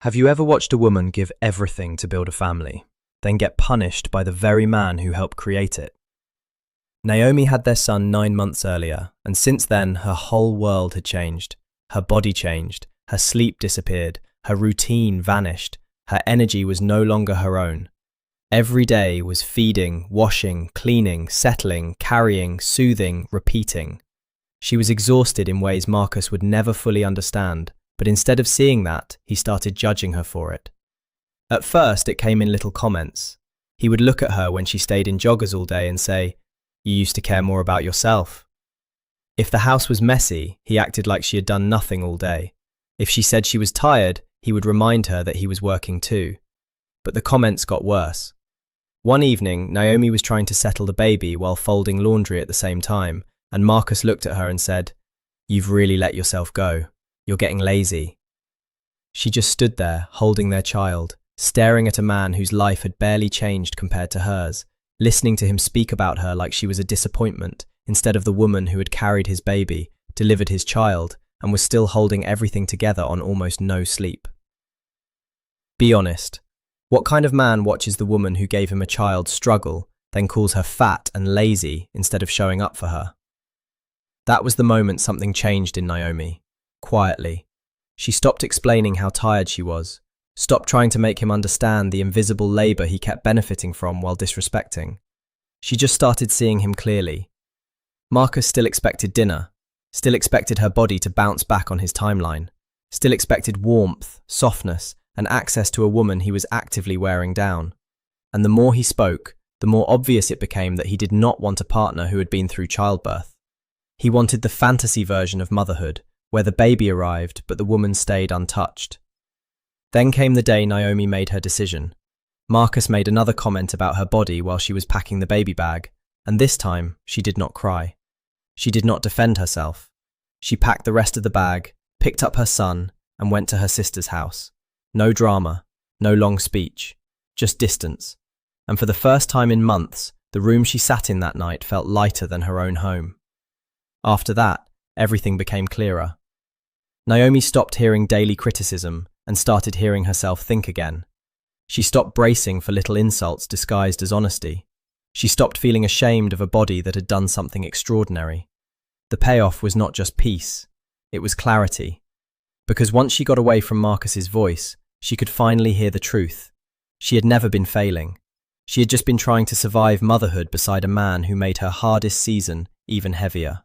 Have you ever watched a woman give everything to build a family, then get punished by the very man who helped create it? Naomi had their son 9 months earlier, and since then her whole world had changed. Her body changed, her sleep disappeared, her routine vanished, her energy was no longer her own. Every day was feeding, washing, cleaning, settling, carrying, soothing, repeating. She was exhausted in ways Marcus would never fully understand, but instead of seeing that, he started judging her for it. At first, it came in little comments. He would look at her when she stayed in joggers all day and say, "You used to care more about yourself." If the house was messy, he acted like she had done nothing all day. If she said she was tired, he would remind her that he was working too. But the comments got worse. One evening, Naomi was trying to settle the baby while folding laundry at the same time, and Marcus looked at her and said, "You've really let yourself go. You're getting lazy." She just stood there, holding their child, staring at a man whose life had barely changed compared to hers, listening to him speak about her like she was a disappointment, instead of the woman who had carried his baby, delivered his child, and was still holding everything together on almost no sleep. Be honest. What kind of man watches the woman who gave him a child struggle, then calls her fat and lazy instead of showing up for her? That was the moment something changed in Naomi. Quietly. She stopped explaining how tired she was, stopped trying to make him understand the invisible labour he kept benefiting from while disrespecting. She just started seeing him clearly. Marcus still expected dinner, still expected her body to bounce back on his timeline, still expected warmth, softness, and access to a woman he was actively wearing down. And the more he spoke, the more obvious it became that he did not want a partner who had been through childbirth. He wanted the fantasy version of motherhood, where the baby arrived but the woman stayed untouched. Then came the day Naomi made her decision. Marcus made another comment about her body while she was packing the baby bag, and this time she did not cry. She did not defend herself. She packed the rest of the bag, picked up her son, and went to her sister's house. No drama, no long speech, just distance. And for the first time in months, the room she sat in that night felt lighter than her own home. After that, everything became clearer. Naomi stopped hearing daily criticism and started hearing herself think again. She stopped bracing for little insults disguised as honesty. She stopped feeling ashamed of a body that had done something extraordinary. The payoff was not just peace, it was clarity. Because once she got away from Marcus's voice, she could finally hear the truth. She had never been failing. She had just been trying to survive motherhood beside a man who made her hardest season even heavier.